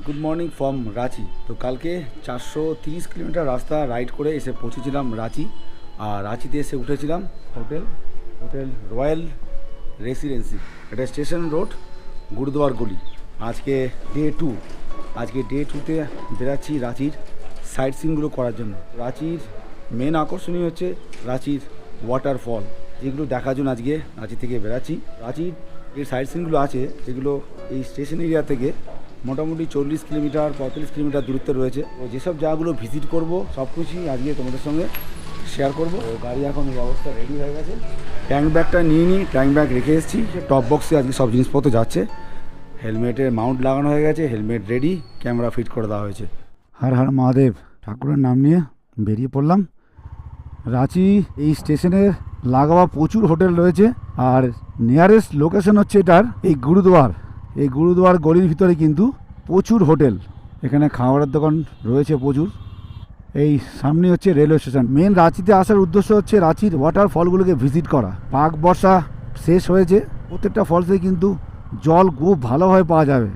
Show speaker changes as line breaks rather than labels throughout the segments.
Good morning from Ranchi. তো কালকে 430 kilometre রাস্তা রাইড করে এসে পৌঁছেছিলাম রাঁচি। আর রাঁচিতে এসে উঠেছিলাম হোটেল রয়্যাল রেসিডেন্সি, এটা স্টেশন রোড, গুরুদুয়ার গলি। আজকে ডে টুতে বেরাচ্ছি রাঁচির সাইট সিনগুলো করার জন্য। রাঁচির মেন আকর্ষণীয় হচ্ছে রাঁচির ওয়াটারফল, যেগুলো দেখার জন্য আজকে রাঁচি থেকে বেরাচ্ছি। রাঁচির যে সাইট সিনগুলো আছে সেগুলো এই স্টেশন এরিয়া থেকে মোটামুটি 40 কিলোমিটার 45 কিলোমিটার দূরত্বে রয়েছে। তো যেসব জায়গাগুলো ভিজিট করব সব কিছুই আজকে তোমাদের সঙ্গে শেয়ার করব। তো গাড়ি এখন এই অবস্থা রেডি হয়ে গেছে, ট্যাঙ্ক ব্যাগটা নিয়ে নিই, ট্যাঙ্ক ব্যাগ রেখে এসেছি। টপ বক্সে আজকে সব জিনিসপত্র যাচ্ছে। হেলমেটের মাউন্ট লাগানো হয়ে গেছে, হেলমেট রেডি, ক্যামেরা ফিট করে দেওয়া হয়েছে। হর হর মহাদেব, ঠাকুরের নাম নিয়ে বেরিয়ে পড়লাম। রাঁচি এই স্টেশনের লাগোয়া প্রচুর হোটেল রয়েছে, আর নিয়ারেস্ট লোকেশন হচ্ছে এটার এই গুরুদুয়ার গলির ভিতরে কিন্তু প্রচুর হোটেল। এখানে খাবারের দোকান রয়েছে প্রচুর। এই সামনে হচ্ছে রেলওয়ে স্টেশন। মেন রাঁচিতে আসার উদ্দেশ্য হচ্ছে রাঁচির ওয়াটারফলগুলোকে ভিজিট করা। পাক বর্ষা শেষ হয়েছে, প্রত্যেকটা ফলসে কিন্তু জল খুব ভালোভাবে পাওয়া যাবে,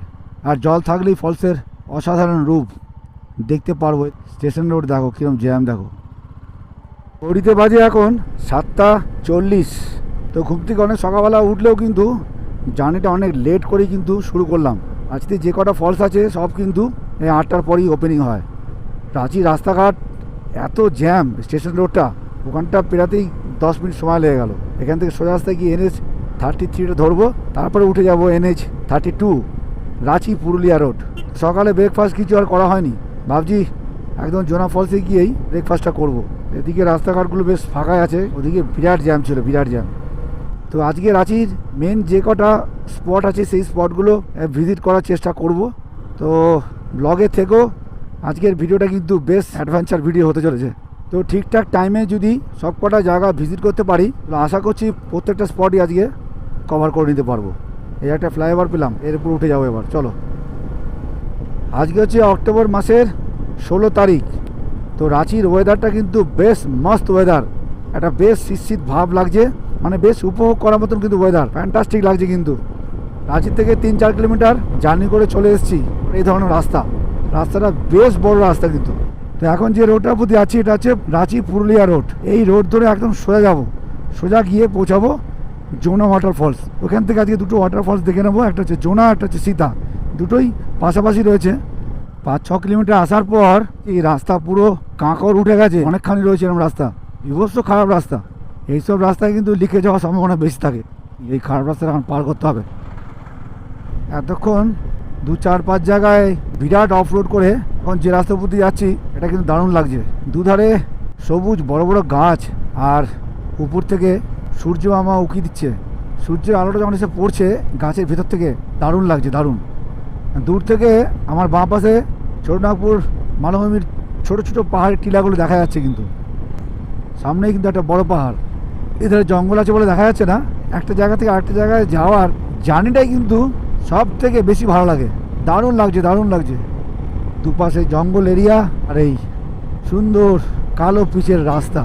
আর জল থাকলেই ফলসের অসাধারণ রূপ দেখতে পারবো। স্টেশন রোড দেখো কীরকম জ্যাম, দেখো। ঘড়িতে বাজে এখন 7:40। তো ঘুম থেকে অনেক সকালবেলা উঠলেও কিন্তু জার্নিটা অনেক লেট করেই কিন্তু শুরু করলাম। আজকে যে কটা ফলস আছে সব কিন্তু এই 8টার পরেই ওপেনিং হয়। রাঁচির রাস্তাঘাট এত জ্যাম, স্টেশন রোডটা ওখানটা পেরাতেই 10 মিনিট সময় লেগে গেল। এখান থেকে সোজা রাস্তায় গিয়ে NH-33 ধরবো, তারপরে উঠে যাব NH-32 রাঁচি পুরুলিয়া রোড। সকালে ব্রেকফাস্ট কিছু আর করা হয়নি, ভাবছি একদম জোনা ফলসে গিয়েই ব্রেকফাস্টটা করব। এদিকে রাস্তাঘাটগুলো বেশ ফাঁকাই আছে, ওদিকে বিরাট জ্যাম ছিল, বিরাট জ্যাম। তো আজকে রাঁচির মেন যে কটা স্পট আছে সেই স্পটগুলো ভিজিট করার চেষ্টা করব। তো ব্লগে থেকেও আজকের ভিডিওটা কিন্তু বেশ অ্যাডভেঞ্চার ভিডিও হতে চলেছে। তো ঠিকঠাক টাইমে যদি সব কটা জায়গা ভিজিট করতে পারি, আশা করছি প্রত্যেকটা স্পটই আজকে কভার করে নিতে পারবো। এই একটা ফ্লাইওভার পেলাম, এর উপর উঠে যাবো এবার, চলো। আজকে হচ্ছে অক্টোবর মাসের 16 তারিখ। তো রাঁচির ওয়েদারটা কিন্তু বেশ মস্ত ওয়েদার, একটা বেশ শীত ভাব লাগছে, মানে বেশ উপভোগ করার মতন কিন্তু ওয়েদার, ফ্যান্টাস্টিক লাগছে। কিন্তু রাঁচির থেকে 3-4 কিলোমিটার জার্নি করে চলে এসেছি এই ধরনের রাস্তাটা বেশ বড় রাস্তা কিন্তু। তো এখন যে রোডটার প্রতি আছি এটা হচ্ছে রাঁচি পুরুলিয়া রোড। এই রোড ধরে একদম সোজা যাব, সোজা গিয়ে পৌঁছাবো জোনা ওয়াটারফলস। ওখান থেকে আজকে দুটো ওয়াটারফলস দেখে নেবো, একটা হচ্ছে জোনা, একটা হচ্ছে সীতা, দুটোই পাশাপাশি রয়েছে। 5-6 কিলোমিটার আসার পর এই রাস্তা পুরো কাঁকড় উঠে গেছে, অনেকখানি রয়েছে এরকম রাস্তা, বিভৎস খারাপ রাস্তা। এইসব রাস্তায় কিন্তু লিখে যাওয়ার সম্ভাবনা বেশি থাকে। এই খারাপ রাস্তাটা এখন পার করতে হবে। এতক্ষণ 2-4-5 জায়গায় বিরাট অফ রোড করে এখন যে রাস্তার প্রতি যাচ্ছি এটা কিন্তু দারুণ লাগছে। দুধারে সবুজ বড় বড় গাছ, আর উপর থেকে সূর্য মামা উকি দিচ্ছে। সূর্যের আলোটা যখন এসে পড়ছে গাছের ভেতর থেকে দারুণ লাগছে, দারুণ। দূর থেকে আমার বাঁ পাশে ছোটনাগপুর মালভূমির ছোট ছোট পাহাড়ের টিলাগুলো দেখা যাচ্ছে, কিন্তু সামনেই কিন্তু একটা বড় পাহাড়। এধারে জঙ্গল আছে বলে দেখা যাচ্ছে না। একটা জায়গা থেকে আরেকটা জায়গায় যাওয়ার জার্নিটাই কিন্তু সব থেকে বেশি ভালো লাগে, দারুণ লাগছে, দারুণ লাগছে। দুপাশে জঙ্গল এরিয়া আর এই সুন্দর কালো পিচের রাস্তা।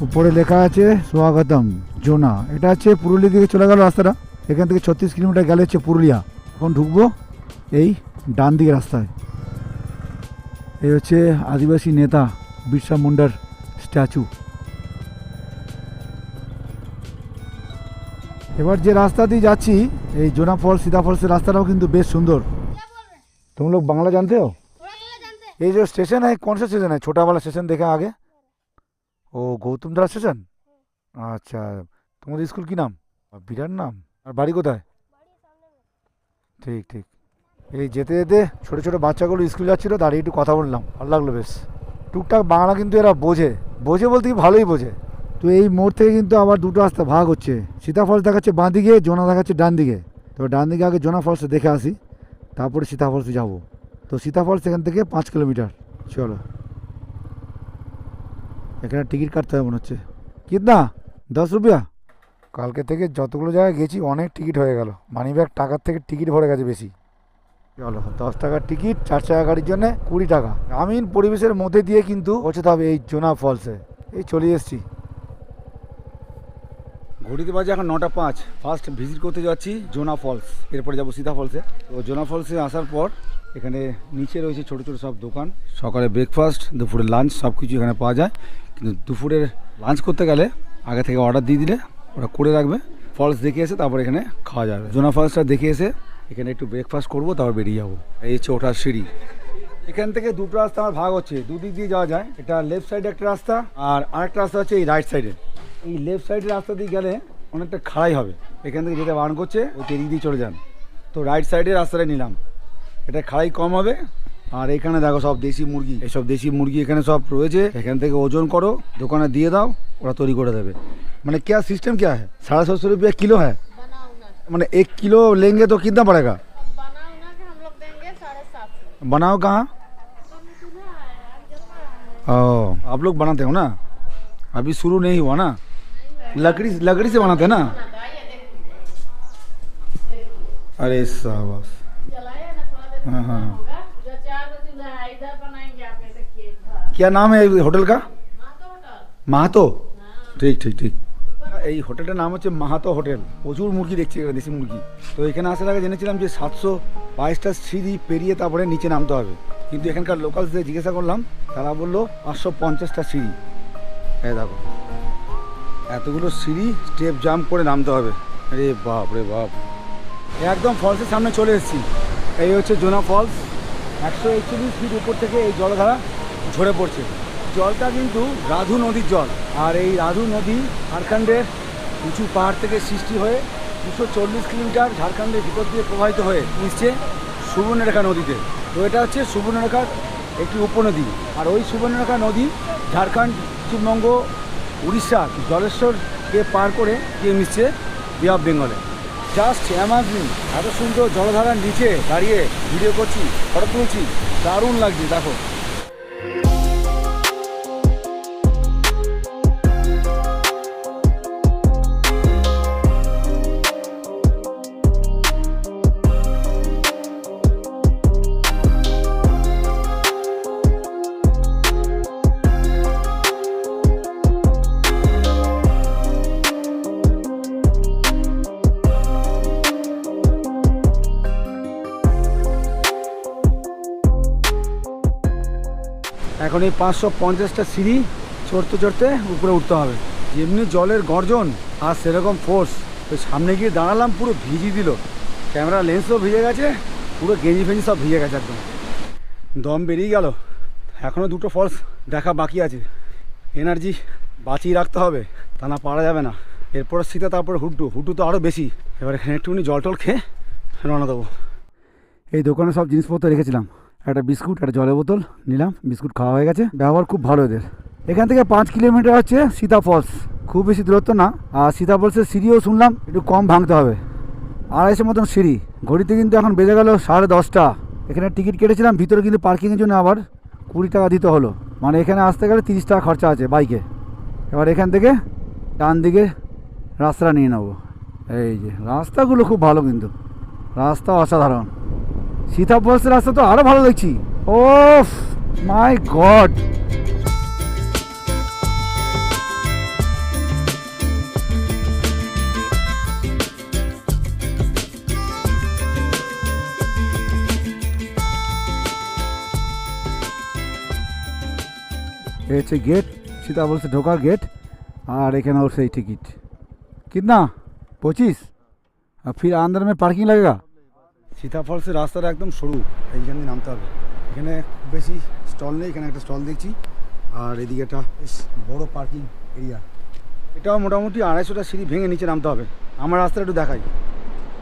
উপরে লেখা আছে স্বাগতম জোনা। এটা হচ্ছে পুরুলিয়া দিকে চলে গেল রাস্তাটা। এখান থেকে 36 কিলোমিটার গেলে হচ্ছে পুরুলিয়া। এখন ঢুকবো এই ডান দিকে রাস্তায়। এই হচ্ছে আদিবাসী নেতা বিরসা মুন্ডার স্ট্যাচু। এবার যে রাস্তা দিয়ে যাচ্ছি এই জোনা ফলস সীতা ফলসের রাস্তাটাও কিন্তু বেশ সুন্দর। तुम लोग बांग्ला जानते हो? ये जो स्टेशन है कौन सा स्टेशन है? छोटा वाला स्टेशन देखा आगे, ओ गौतमधारा स्टेशन। अच्छा, तुम्हारे स्कूल की नाम? বিরাট নাম। আর বাড়ি কোথায়? ঠিক ঠিক। এই যেতে যেতে ছোটো ছোটো বাচ্চাগুলো স্কুল যাচ্ছিলো, দাঁড়িয়ে একটু কথা বললাম, ভালো লাগলো বেশ। টুকটাক বাংলা কিন্তু এরা বোঝে বলতে কি ভালোই বোঝে। তো এই মোড় থেকে কিন্তু আবার দুটো রাস্তা ভাগ হচ্ছে। সীতা ফলস দেখাচ্ছে বাঁ দিকে, জোনা দেখাচ্ছে ডান দিকে। তো ডান দিকে আগে জোনা ফলসে দেখে আসি, তারপরে সীতা ফলসে যাবো। তো সীতা ফলস এখান থেকে 5 কিলোমিটার। চলো, এখানে টিকিট কাটতে হবে মনে হচ্ছে। কিতনা? 10 রুপিয়া। কালকে থেকে যতগুলো জায়গায় গেছি অনেক টিকিট হয়ে গেল, মানি ব্যাগ টাকার থেকে টিকিট ভরে গেছে বেশি। চলো, 10 টাকার টিকিট, 4 চাকা গাড়ির জন্য 20 টাকা। গ্রামীণ পরিবেশের মধ্যে দিয়ে কিন্তু পৌঁছতে হবে এই জোনা ফলসে। এই চলে এসেছি, ঘড়িতে বাজে এখন 9টা 5। ফার্স্ট ভিজিট করতে যাচ্ছি জোনা ফলস, এরপরে যাবো সীতা ফলসে। তো জোনা ফলসে আসার পর এখানে নিচে রয়েছে ছোটো ছোটো সব দোকান। সকালে ব্রেকফাস্ট, দুপুরে লাঞ্চ সব কিছু এখানে পাওয়া যায়। কিন্তু দুপুরের লাঞ্চ করতে গেলে আগে থেকে অর্ডার দিয়ে দিলে ওরা করে রাখবে। ফলস দেখে এসে তারপর এখানে খাওয়া যাবে। জোনা ফলসটা দেখে এসে এখানে একটু ব্রেকফাস্ট করবো, তারপর বেরিয়ে যাবো। এই হচ্ছে ওঠার সিঁড়ি। এখান থেকে দুটো রাস্তা আমার ভাগ হচ্ছে, দুদিক দিয়ে যাওয়া যায়। এটা লেফট সাইডে একটা রাস্তা, আর আরেকটা রাস্তা হচ্ছে এই রাইট সাইডে। এই লেফট সাইডের রাস্তা দিয়ে গেলে অনেকটা খাড়াই হবে, এখান থেকে যেতে বারণ করছে ওই এদিক দিয়ে চলে যান। তো রাইট সাইডের রাস্তাটা নিলাম, এটা খাড়াই কম হবে। আর এখানে দেখো সব দেশি মুরগি, এইসব দেশি মুরগি এখানে সব রয়েছে। এখান থেকে ওজন করো, দোকানে দিয়ে দাও, ওরা তৈরি করে দেবে। মানে क्या सिस्टम क्या है? 750 रुपया किलो है। মানে 1 किलो लेंगे तो कितना पड़ेगा? बनाओ कहाँ? ओ, आप लोग बनाते हो ना? अभी शुरू नहीं हुआ ना, लकड़ी से बनाते हैं ना। अरे शाबाश। हाँ हाँ, क्या नाम है होटल का? মাহাতো। ঠিক ঠিক ঠিক, এই হোটেলটার নাম হচ্ছে মাহাতো হোটেল। প্রচুর মুরগি দেখছি এখানে, দেশি মুরগি। তো এখানে আসার আগে জেনেছিলাম যে 722টা সিঁড়ি পেরিয়ে তারপরে নিচে নামতে হবে, কিন্তু এখানকার লোকালসদের জিজ্ঞাসা করলাম, তারা বললো 550টা সিঁড়ি। হ্যাঁ দেখো, এতগুলো সিঁড়ি স্টেপ জাম্প করে নামতে হবে। আরে বাপ রে বাপ, একদম ফলসের সামনে চলে এসেছি। এই হচ্ছে জোনা ফলস। 141 ফিট উপর থেকে এই জলধারা ঝরে পড়ছে। জলটা কিন্তু রাধু নদীর জল, আর এই রাধু নদী ঝাড়খণ্ডের উঁচু পাহাড় থেকে সৃষ্টি হয়ে 240 কিলোমিটার ঝাড়খণ্ডের ভিতর দিয়ে প্রবাহিত হয়ে মিশছে সুবর্ণরেখা নদীতে। তো এটা হচ্ছে সুবর্ণরেখার একটি উপনদী, আর ওই সুবর্ণরেখা নদী ঝাড়খণ্ড, পশ্চিমবঙ্গ, উড়িষ্যা, জলেশ্বরকে পার করে গিয়ে মিশছে বে অফ বেঙ্গলে। জাস্ট অ্যামাজিং, এত সুন্দর জলধারার নিচে দাঁড়িয়ে ভিডিও করছি, ফটো তুলছি, দারুণ লাগছে। দেখো এখন এই 550টা সিঁড়ি চড়তে চড়তে উপরে উঠতে হবে। যেমনি জলের গর্জন আর সেরকম ফোর্স, ওই সামনে গিয়ে দাঁড়ালাম, পুরো ভিজিয়ে দিল। ক্যামেরা লেন্সও ভিজে গেছে, পুরো গেঞ্জি ফেঞ্জি সব ভিজে গেছে, একদম দম বেরিয়ে গেল। এখনও দুটো ফলস দেখা বাকি আছে, এনার্জি বাঁচিয়ে রাখতে হবে, তা না পারা যাবে না। এরপর সীতা, তারপরে হুড্ডু তো আরও বেশি। এবার এখানে একটুখানি জল টল খেয়ে রওনা দেবো। এই দোকানে সব জিনিসপত্র রেখেছিলাম, একটা বিস্কুট, একটা জলের বোতল নিলাম। বিস্কুট খাওয়া হয়ে গেছে, ব্যবহার খুব ভালো এদের। এখান থেকে 5 কিলোমিটার হচ্ছে সীতা ফলস, খুব বেশি দূরত্ব না। আর সীতা ফলসের সিঁড়িও শুনলাম একটু কম ভাঙতে হবে, 250 মতন সিঁড়ি। ঘড়িতে কিন্তু এখন বেজে গেল 10:30। এখানে টিকিট কেটেছিলাম, ভিতরে কিন্তু পার্কিংয়ের জন্য আবার 20 টাকা দিতে হলো। মানে এখানে আসতে গেলে 30 টাকা খরচা আছে বাইকে। এবার এখান থেকে ডান দিকে রাস্তাটা নিয়ে নেবো। এই যে রাস্তাগুলো খুব ভালো, কিন্তু রাস্তা অসাধারণ। সীতা ফলসের রাস্তা তো আরো ভালো দেখছি। ওফ মাই গড, হচ্ছে गेट सीता फॉल्स से ढोकार गेट। और एखे और से टिकट कितना 25। और फिर अंदर में पार्किंग लगेगा। सीता फॉल्स रास्ता एकदम सरू, এইখান দিয়ে নামতে হবে। এখানে খুব বেশি স্টল নেই, এখানে একটা স্টল দেখছি। আর এদিকে একটা বেশ বড় পার্কিং এরিয়া। এটাও মোটামুটি 250টা সিঁড়ি ভেঙে নিচে নামতে হবে। আমার রাস্তাটা একটু দেখাই,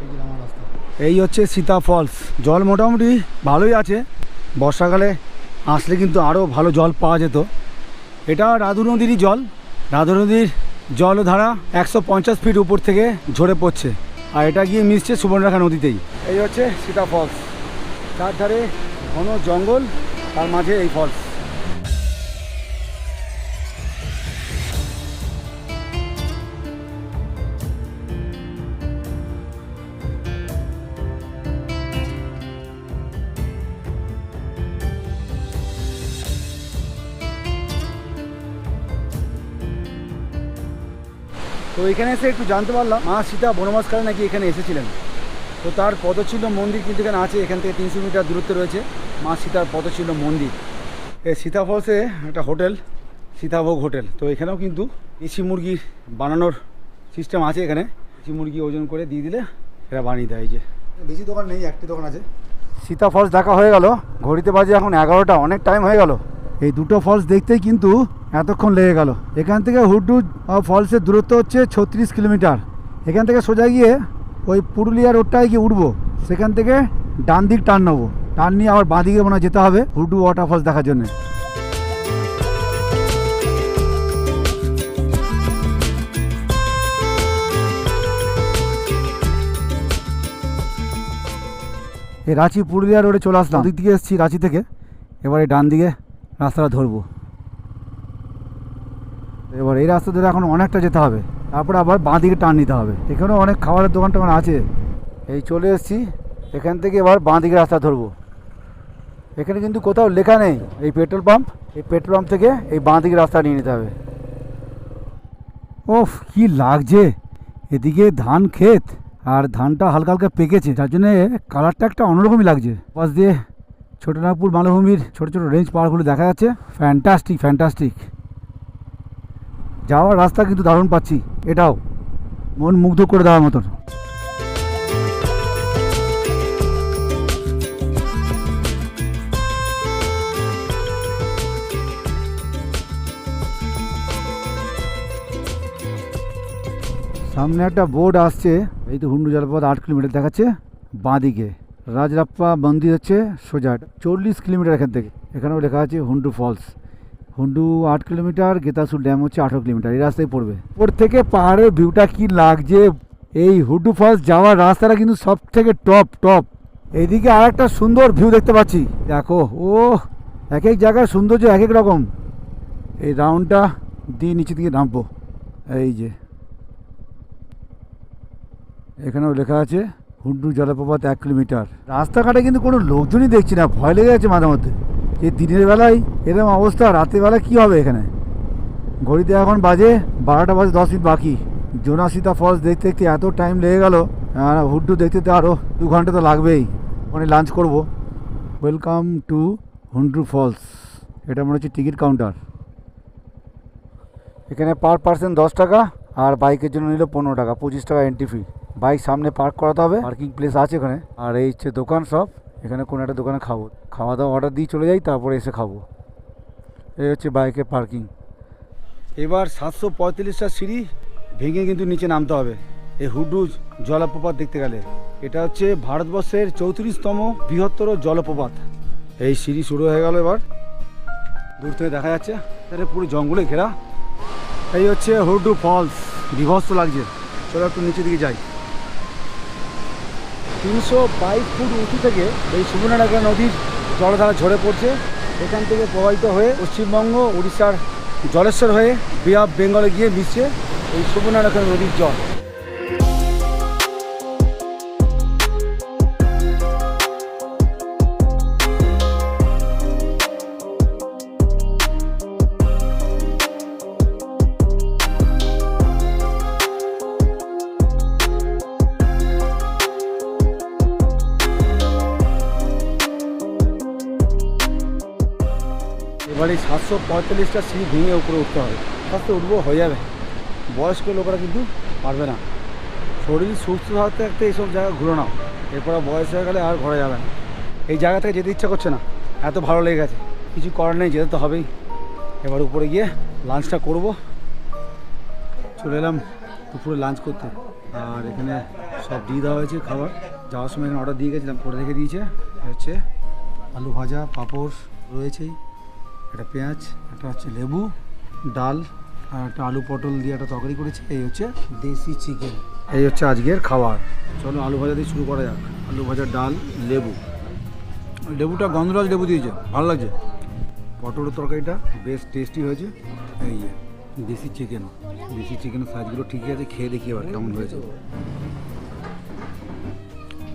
এই যে আমার রাস্তা। এই হচ্ছে সীতা ফলস। জল মোটামুটি ভালোই আছে, বর্ষাকালে আসলে কিন্তু আরও ভালো জল পাওয়া যেত। এটা রাধু নদীরই জল। রাধু নদীর জলধারা 150 ফিট উপর থেকে ঝরে পড়ছে, আর এটা গিয়ে মিশছে সুবর্ণরেখা নদীতেই। এই হচ্ছে সীতা ফলস, চারধারে ঘন জঙ্গল, তার মাঝে এই ফলস। তো এখানে এসে একটু জানতে পারলাম মা সীতা বনবাসকালে নাকি এখানে এসেছিলেন। তো তার পদচিহ্ন মন্দির কিন্তু এখানে আছে, এখান থেকে 300 মিটার দূরত্বে রয়েছে মা সীতার পদচিহ্ন মন্দির। এই সীতা ফলসে একটা হোটেল, সীতাভোগ হোটেল। তো এখানেও কিন্তু দেশি মুরগি বানানোর সিস্টেম আছে। এখানে দেশি মুরগি ওজন করে দিয়ে দিলে এরা বানিয়ে দেয়। এই যে বেশি দোকান নেই, একটি দোকান আছে। সীতা ফলস দেখা হয়ে গেল, ঘড়িতে বাজে এখন 11টা, অনেক টাইম হয়ে গেল। এই দুটো ফলস দেখতেই কিন্তু এতক্ষণ লেগে গেল। এখান থেকে হুড্ডু ফলসের দূরত্ব হচ্ছে 36 কিলোমিটার। এখান থেকে সোজা গিয়ে ওই পুরুলিয়া রোডটায় গিয়ে উঠবো, সেখান থেকে ডান দিক টার্ন নেবো, টার্ন নিয়ে আবার বাঁ দিকে মনে হয় যেতে হবে হুড্ডু ওয়াটারফলস দেখার জন্য। এই রাঁচি পুরুলিয়া রোডে চলে আসলাম, দিক থেকে এসেছি রাঁচি থেকে। এবার এই ডান দিকে রাস্তাটা ধরবো। এবার এই রাস্তা ধরে এখন অনেকটা যেতে হবে, তারপরে আবার বাঁ দিকে টার্ন নিতে হবে। এখানেও অনেক খাবারের দোকান টোকান আছে। এই চলে এসেছি, এখান থেকে এবার বাঁ দিকে রাস্তা ধরবো। এখানে কিন্তু কোথাও লেখা নেই এই পেট্রোল পাম্প, এই পেট্রোল পাম্প থেকে এই বাঁ দিকে রাস্তা নিয়ে নিতে হবে। ওফ কি লাগছে, এদিকে ধান ক্ষেত আর ধানটা হালকা হালকা পেকেছে, যার জন্য কালারটা একটা অন্যরকমই লাগছে। পাশ দিয়ে ছোটনাগপুর মালভূমির ছোট ছোট রেঞ্জ পাহাড়গুলো দেখা যাচ্ছে। Fantastic fantastic. যাওয়ার রাস্তা কিন্তু দারুণ পাচ্ছি, এটাও মন মুগ্ধ করে দেওয়ার মতন। সামনে একটা বোর্ড আসছে, এই তো হুন্ডু জলপ্রপাত 8 কিলোমিটার দেখাচ্ছে। বাঁদিকে রাজরাপ্পা মন্দির হচ্ছে সোজা 40 কিলোমিটার এখান থেকে। এখানেও লেখা আছে Hundru falls. Hundru 8 kilometre, Getalsud dam হচ্ছে 18 কিলোমিটার। এই রাস্তায় পড়বে। ওর থেকে পাহাড়ের ভিউটা কি লাগছে। এই হুন্ডু ফলস যাওয়ার রাস্তাটা কিন্তু সব থেকে টপ টপ। এইদিকে আর একটা সুন্দর ভিউ দেখতে পাচ্ছি, দেখো। ও এক এক জায়গার সৌন্দর্য এক এক রকম। এই রাউন্ডটা দিয়ে নিচে দিকে নামবো। এই যে এখানেও লেখা আছে হুন্ডু জলপ্রপাত 1 কিলোমিটার। রাস্তাঘাটে কিন্তু কোনো লোকজনই দেখছি না, ভয় লেগে যাচ্ছে মাঝে মধ্যে। এই দিনের বেলায় এরকম অবস্থা, রাতের বেলা কী হবে এখানে। ঘড়িতে এখন বাজে 12টা বাজে 10 মিনিট বাকি। জোনাসীতা ফলস দেখতে দেখতে এত টাইম লেগে গেল, আর হুড্ডু দেখতে তো আরও 2 ঘন্টা তো লাগবেই। ওখানে লাঞ্চ করব। Welcome to Hundru falls. এটা মনে হচ্ছে টিকিট কাউন্টার। এখানে পার পার্সন 10 টাকা, আর বাইকের জন্য নিল 15 টাকা, 25 টাকা এন্ট্রি ফি। বাইক সামনে পার্ক করাতে হবে, পার্কিং প্লেস আছে এখানে। আর এই হচ্ছে দোকান সব। এখানে কোনো একটা দোকানে খাবো, খাওয়া দাওয়া অর্ডার দিয়ে চলে যাই, তারপরে এসে খাবো। এই হচ্ছে বাইকের পার্কিং। এবার 735টা সিঁড়ি ভেঙে কিন্তু নিচে নামতে হবে এই হুড্ডু জলপ্রপাত দেখতে গেলে। এটা হচ্ছে ভারতবর্ষের 34তম বৃহত্তর জলপ্রপাত। এই সিঁড়ি শুরু হয়ে গেল। এবার দূর থেকে দেখা যাচ্ছে তাহলে পুরো জঙ্গলে ঘেরা। এই হচ্ছে হুড্ডু ফলস, বিভৎস লাগছে। চলো একটু নিচে দিকে যাই। 322 ফুট উঁচু থেকে এই সুবর্ণরেখা নদীর জলধারা ঝরে পড়ছে। এখান থেকে প্রবাহিত হয়ে পশ্চিমবঙ্গ, উড়িষ্যার জলেশ্বর হয়ে বে অফ বেঙ্গলে গিয়ে মিশছে এই সুবর্ণরেখা নদীর জল। এবার এই 745টা সিঁড়ি ভেঙে উপরে উঠতে হবে। আস্তে উঠবো, হয়ে যাবে। বয়স্ক লোকেরা কিন্তু পারবে না। শরীর সুস্থ থাকতে থাকতে এইসব জায়গা ঘুরে নাও, এরপর বয়স হয়ে গেলে আর ঘোরা যাবে না। এই জায়গা থেকে যেতে ইচ্ছা করছে না, এত ভালো লেগে গেছে। কিছু করার নেই, যেতে তো হবেই। এবার উপরে গিয়ে লাঞ্চটা করব। চলে এলাম দুপুরে লাঞ্চ করতে, আর এখানে সব দিয়ে দেওয়া হয়েছে খাবার। যাওয়ার সময় এখানে অর্ডার দিয়ে গেছিলাম, করে রেখে দিয়েছে। হচ্ছে আলু ভাজা, পাঁপড় রয়েছেই, একটা পেঁয়াজ, একটা হচ্ছে লেবু, ডাল, আর একটা আলু পটল দিয়ে একটা তরকারি করেছে। এই হচ্ছে দেশি চিকেন। এই হচ্ছে আজকের খাবার। চলো আলু ভাজা দিয়ে শুরু করা যাক। আলু ভাজা, ডাল, লেবু। লেবুটা গন্ধরাজ লেবু দিয়েছে, ভালো লাগছে। পটলের তরকারিটা বেশ টেস্টি হয়েছে। এই যে দেশি চিকেন, দেশি চিকেনের সাইজগুলো ঠিকই আছে। খেয়ে দেখি এবার কেমন হয়েছে।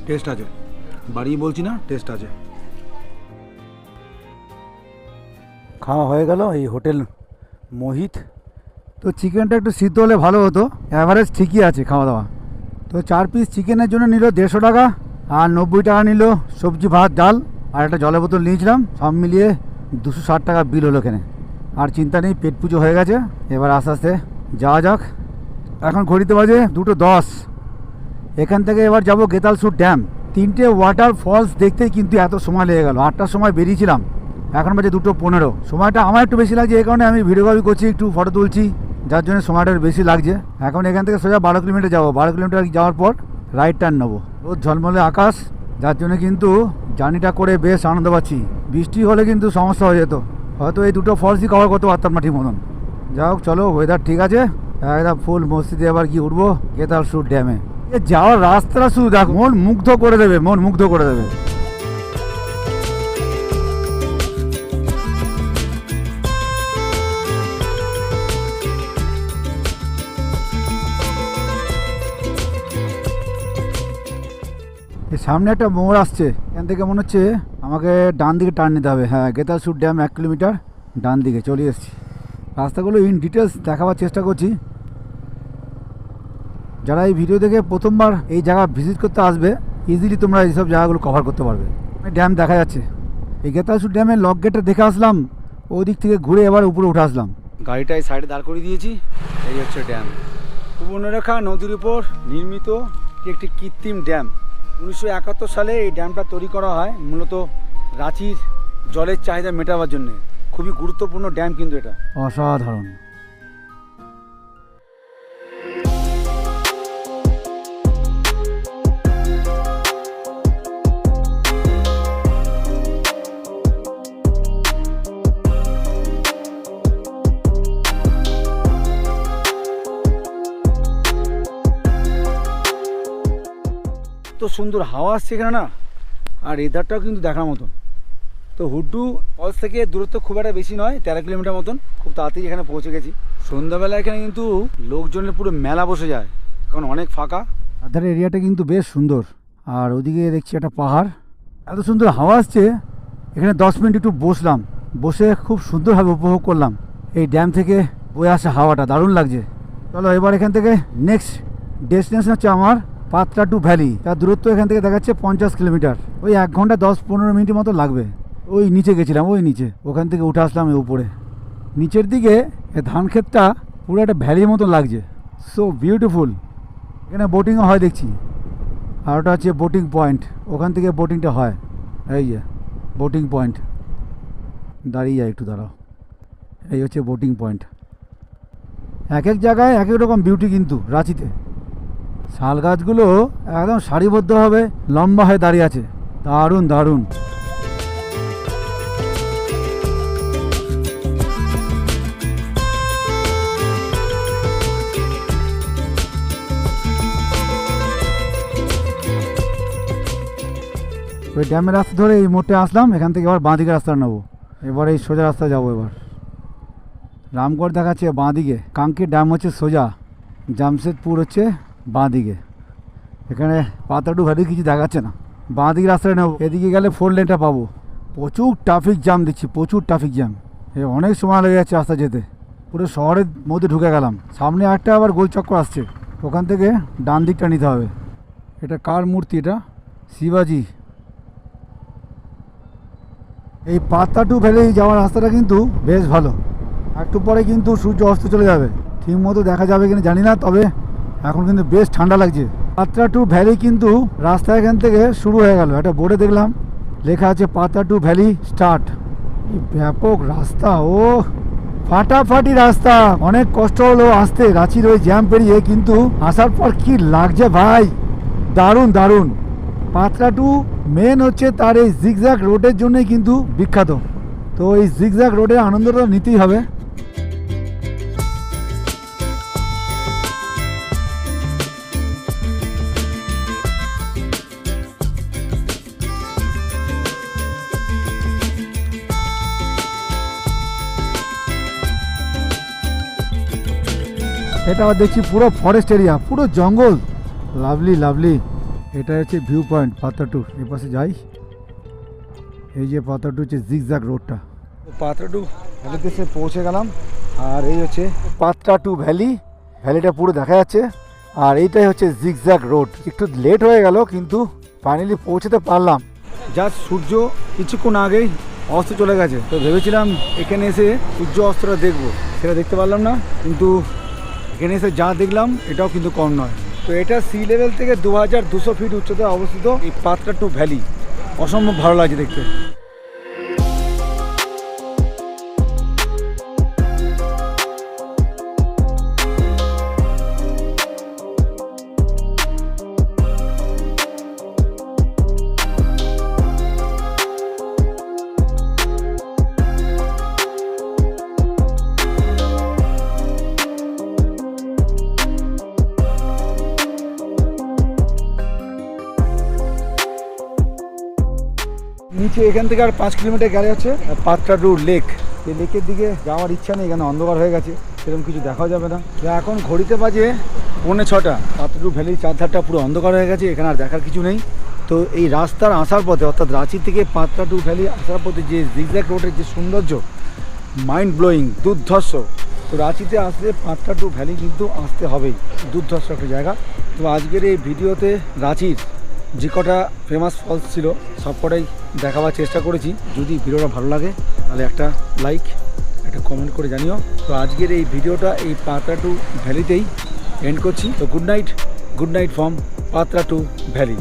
টেস্ট আছে, বাড়িয়ে বলছি না, টেস্ট আছে। খাওয়া হয়ে গেল এই হোটেল মোহিত। তো চিকেনটা একটু সিদ্ধ হলে ভালো হতো, অ্যাভারেজ ঠিকই আছে খাওয়া দাওয়া। তো 4 পিস চিকেনের জন্য নিল 150 টাকা, আর 90 টাকা নিল সবজি ভাত ডাল, আর একটা জলের বোতল নিয়েছিলাম। সব মিলিয়ে 260 টাকা বিল হলো এখানে। আর চিন্তা নেই, পেট পুজো হয়ে গেছে, এবার আস্তে আস্তে যাওয়া যাক। এখন ঘড়িতে বাজে 2:10। এখান থেকে এবার যাব গেতালসুর ড্যাম। 3টে ওয়াটার ফলস দেখতেই কিন্তু এত সময় লেগে গেল। 8টার সময় বেরিয়েছিলাম, এখন বাজে 2:15। সময়টা আমার একটু বেশি লাগছে, এই কারণে আমি ভিডিওগ্রাফি করছি, একটু ফটো তুলছি, যার জন্য সময়টা বেশি লাগছে। এখন এখান থেকে সোজা 12 কিলোমিটার যাবো। 12 কিলোমিটার যাওয়ার পর রাইট টার্ন নেবো। রোদ ঝলমলে আকাশ, যার জন্য কিন্তু জার্নিটা করে বেশ আনন্দ পাচ্ছি। বৃষ্টি হলে কিন্তু সমস্যা হয়ে যেত, হয়তো এই 2টো ফলসই কভার করতে পারতাম না ঠিক মতন। যাই হোক, চলো, ওয়েদার ঠিক আছে, একদম ফুল মসজিদে এবার কি উঠবো গেতালসুর ড্যামে। যাওয়ার রাস্তাটা শুধু দেখো, মন মুগ্ধ করে দেবে, মন মুগ্ধ করে দেবে। সামনে একটা মোড় আসছে, এখান থেকে মনে হচ্ছে আমাকে ডান দিকে টার্ন নিতে হবে। হ্যাঁ, গেতালসুর ড্যাম 1 কিলোমিটার ডান দিকে চলে এসেছি। রাস্তাগুলো ইন ডিটেলস দেখাবার চেষ্টা করছি। যারা এই ভিডিও দেখে প্রথমবার এই জায়গা ভিজিট করতে আসবে, ইজিলি তোমরা এইসব জায়গাগুলো কভার করতে পারবে। ড্যাম দেখা যাচ্ছে, এই গেতালসুর ড্যামের লক গেটটা দেখে আসলাম, ওই দিক থেকে ঘুরে এবার উপরে উঠে আসলাম। গাড়িটা এই সাইডে দাঁড় করিয়ে দিয়েছি। এই হচ্ছে ড্যাম, সুবর্ণরেখা নদীর উপর নির্মিত একটি কৃত্রিম ড্যাম। 1971 সালে এই ড্যামটা তৈরি করা হয় মূলত রাঁচির জলের চাহিদা মেটাবার জন্য। খুবই গুরুত্বপূর্ণ ড্যাম কিন্তু এটা, অসাধারণ। তো সুন্দর হাওয়া আসছে এখানে না, আর এধারটাও কিন্তু দেখার মতন। তো হুড্ডু ফলস থেকে দূরত্ব খুব একটা বেশি নয়, 13 কিলোমিটার মতন। খুব তাড়াতাড়ি এখানে পৌঁছে গেছি। সন্ধ্যাবেলা এখানে কিন্তু লোকজনের পুরো মেলা বসে যায়, কারণ অনেক ফাঁকা। আধারের এরিয়াটা কিন্তু বেশ সুন্দর, আর ওদিকে দেখছি একটা পাহাড়। এত সুন্দর হাওয়া আসছে, এখানে 10 মিনিট একটু বসলাম, বসে খুব সুন্দরভাবে উপভোগ করলাম এই ড্যাম থেকে বয়ে আসা হাওয়াটা, দারুণ লাগছে। চলো এবার এখান থেকে নেক্সট ডেস্টিনেশন হচ্ছে আমার পাত্রা টু ভ্যালি। তার দূরত্ব এখান থেকে দেখাচ্ছে 50 কিলোমিটার। ওই 1 ঘন্টা 10-15 মিনিটের মতো লাগবে। ওই নিচে গেছিলাম, ওই নিচে, ওখান থেকে উঠে আসলাম এই উপরে। নিচের দিকে ধান ক্ষেতটা পুরো একটা ভ্যালির মতো লাগছে, সো বিউটিফুল। এখানে বোটিংও হয় দেখছি, আর ওটা হচ্ছে বোটিং পয়েন্ট, ওখান থেকে বোটিংটা হয়। এই যে বোটিং পয়েন্ট, দাঁড়িয়ে যায়, একটু দাঁড়াও। এই হচ্ছে বোটিং পয়েন্ট। এক এক জায়গায় এক এক রকম বিউটি কিন্তু রাঁচিতে। শাল গাছগুলো একদম সারিবদ্ধভাবে লম্বা হয়ে দাঁড়িয়ে আছে, দারুণ দারুণ। ওই ড্যামের রাস্তা ধরে এই মোড়ে আসলাম, এখান থেকে এবার বাঁ দিকে রাস্তা নেবো। এবার এই সোজা রাস্তা যাবো। এবার রামগড় দেখাচ্ছে বাঁ দিকে, কাঙ্কি ড্যাম হচ্ছে সোজা, জামশেদপুর হচ্ছে বাঁ দিকে। এখানে পাতাটু ভ্যালি কিছু দেখাচ্ছে না, বাঁ দিকে রাস্তায় নেবো। এদিকে গেলে 4 লেনটা পাবো। প্রচুর ট্রাফিক জ্যাম দেখছি, প্রচুর ট্রাফিক জ্যাম। অনেক সময় লেগে যাচ্ছে রাস্তা যেতে। পুরো শহরের মধ্যে ঢুকে গেলাম। সামনে একটা আবার গোল চক্কর আসছে, ওখান থেকে ডান দিকটা নিতে হবে। এটা কার মূর্তি? এটা শিবাজি। এই পাত্তাটু ভ্যালি যাওয়ার রাস্তাটা কিন্তু বেশ ভালো। একটু পরে কিন্তু সূর্য অস্ত চলে যাবে, ঠিক মতো দেখা যাবে কিনা জানি না, তবে এখন কিন্তু বেশ ঠান্ডা লাগছে। পাত্তাটু ভ্যালি কিন্তু রাস্তা এখান থেকে শুরু হয়ে গেল। একটা বোর্ডে দেখলাম লেখা আছে পাত্তাটু ভ্যালি স্টার্ট। ব্যাপক রাস্তা, ও ফাটাফাটি রাস্তা। অনেক কষ্ট হলো আসতে রাঁচির ওই জ্যাম পেরিয়ে, কিন্তু আসার পর কি লাগছে ভাই, দারুণ দারুণ। পাত্রাটু মেন হচ্ছে তার এই জিগজ্যাগ রোডের জন্যই কিন্তু বিখ্যাত। তো এই জিগজ্যাগ রোডের আনন্দটা নিতেই হবে। এটা আবার দেখছি পুরো ফরেস্ট এরিয়া, পুরো জঙ্গল, লাভলি লাভলি। এটা হচ্ছে ভিউ পয়েন্ট পাত্রাটুর। এ পাশে যাই, এই যে পাত্রাটু হচ্ছে জিগজ্যাগ রোডটা। পাত্রাটু ভ্যালিতে পৌঁছে গেলাম। আর এই হচ্ছে পাত্রা টু ভ্যালি, ভ্যালিটা পুরো দেখা যাচ্ছে। আর এইটাই হচ্ছে জিগজ্যাগ রোড। একটু লেট হয়ে গেল কিন্তু ফাইনালি পৌঁছতে পারলাম। জাস্ট সূর্য কিছুক্ষণ আগেই অস্ত চলে গেছে, তো ভেবেছিলাম এখানে এসে সূর্য অস্তটা দেখবো, সেটা দেখতে পারলাম না। কিন্তু এখানে এসে যা দেখলাম এটাও কিন্তু কম নয়। তো এটা সি লেভেল থেকে 2200 ফিট উচ্চতায় অবস্থিত এই পাত্রা টু ভ্যালি। অসম্ভব ভালো লাগছে দেখতে। নিচে এখান থেকে আর 5 কিলোমিটার গেলে হচ্ছে পাত্রা টু লেক। এই লেকের দিকে যাওয়ার ইচ্ছা নেই, এখানে অন্ধকার হয়ে গেছে, সেরকম কিছু দেখা যাবে না। তো এখন ঘড়িতে বাজে 6:45। পাত্রা টু ভ্যালির চারধারটা পুরো অন্ধকার হয়ে গেছে, এখানে আর দেখার কিছু নেই। তো এই রাস্তার আসার পথে, অর্থাৎ রাঁচি থেকে পাত্রা টু ভ্যালি আসার পথে যে জিগজ্যাগ রোডের যে সৌন্দর্য, মাইন্ড ব্লোয়িং, দুর্ধর্ষ। তো রাঁচিতে আসলে পাত্রা টু ভ্যালি কিন্তু আসতে হবেই, দুর্ধর্ষ একটা জায়গা। তো আজকের এই ভিডিওতে রাঁচির যে কটা ফেমাস ফলস ছিল সব কটাই দেখাবার চেষ্টা করেছি। যদি ভিডিওটা ভালো লাগে তাহলে একটা লাইক, একটা কমেন্ট করে জানিও। তো আজকের এই ভিডিওটা এই পাত্রা টু ভ্যালিতেই এন্ড করছি। তো good night from Patra to valley.